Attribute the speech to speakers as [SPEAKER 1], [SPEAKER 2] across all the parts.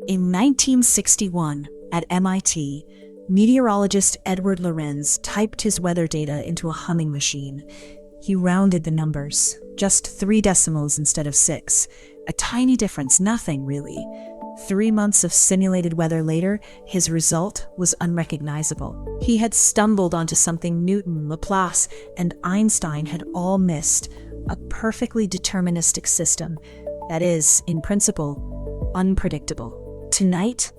[SPEAKER 1] In 1961, at MIT, meteorologist Edward Lorenz typed his weather data into a humming machine. He rounded the numbers, just 3 decimals instead of 6. A tiny difference, nothing really. 3 months of simulated weather later, his result was unrecognizable. He had stumbled onto something Newton, Laplace, and Einstein had all missed: a perfectly deterministic system that is, in principle, unpredictable. Tonight,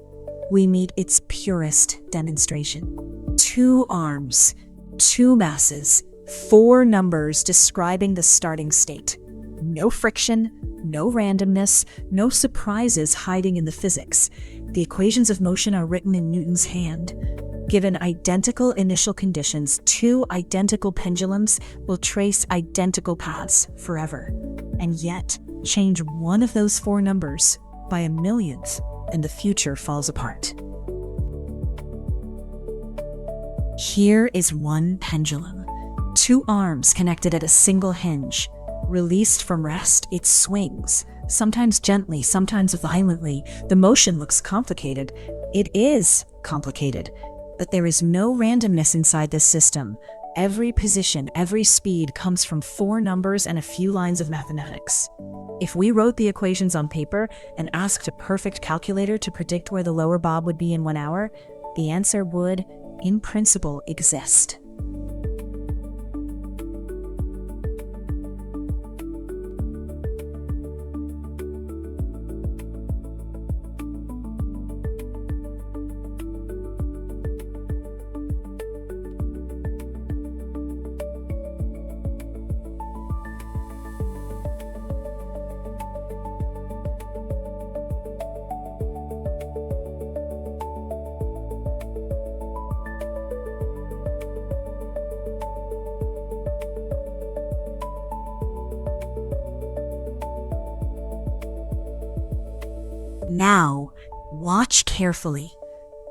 [SPEAKER 1] we meet its purest demonstration. 2 arms, 2 masses, 4 numbers describing the starting state. No friction, no randomness, no surprises hiding in the physics. The equations of motion are written in Newton's hand. Given identical initial conditions, 2 identical pendulums will trace identical paths forever. And yet, change one of those 4 numbers by a millionth, and the future falls apart. Here is one pendulum. 2 arms connected at a single hinge. Released from rest, it swings, sometimes gently, sometimes violently. The motion looks complicated. It is complicated, but there is no randomness inside this system. Every position, every speed comes from 4 numbers and a few lines of mathematics. If we wrote the equations on paper and asked a perfect calculator to predict where the lower bob would be in 1 hour, the answer would, in principle, exist. Now, watch carefully.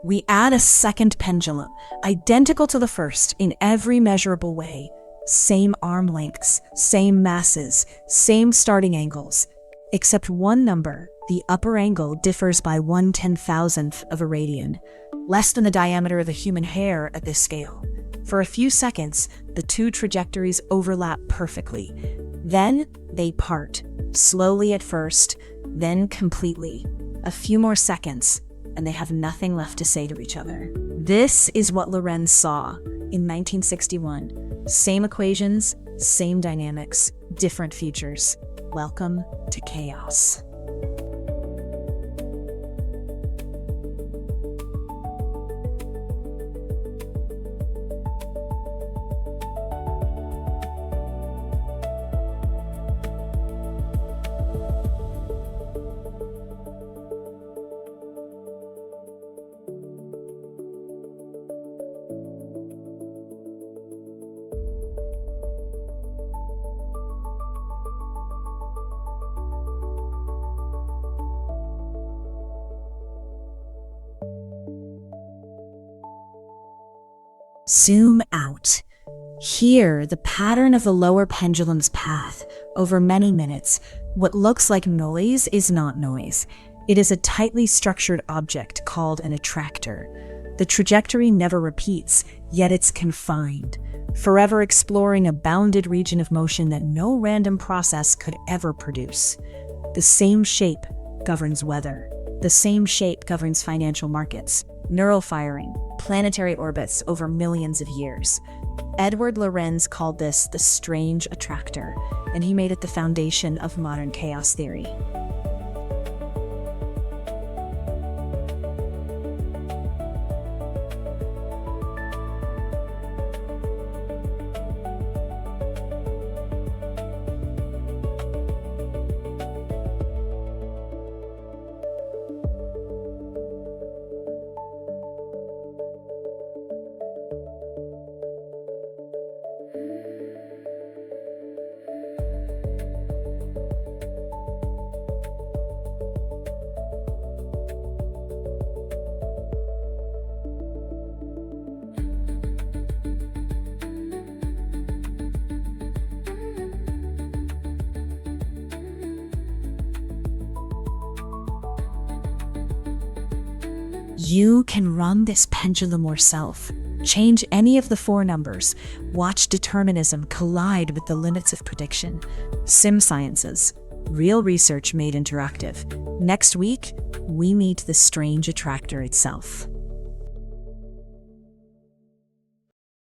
[SPEAKER 1] We add a second pendulum, identical to the first in every measurable way. Same arm lengths, same masses, same starting angles. Except one number, the upper angle, differs by 1/10,000th of a radian, less than the diameter of a human hair at this scale. For a few seconds, the 2 trajectories overlap perfectly. Then they part, slowly at first, then completely. A few more seconds, and they have nothing left to say to each other. This is what Lorenz saw in 1961. Same equations, same dynamics, different features. Welcome to chaos. Zoom out. Here, the pattern of the lower pendulum's path over many minutes. What looks like noise is not noise. It is a tightly structured object called an attractor. The trajectory never repeats, yet it's confined, forever exploring a bounded region of motion that no random process could ever produce. The same shape governs weather. The same shape governs financial markets, neural firing, planetary orbits over millions of years. Edward Lorenz called this the strange attractor, and he made it the foundation of modern chaos theory. You can run this pendulum yourself. Change any of the four numbers. Watch determinism collide with the limits of prediction. SimSciences. Real research made interactive. Next week, we meet the strange attractor itself.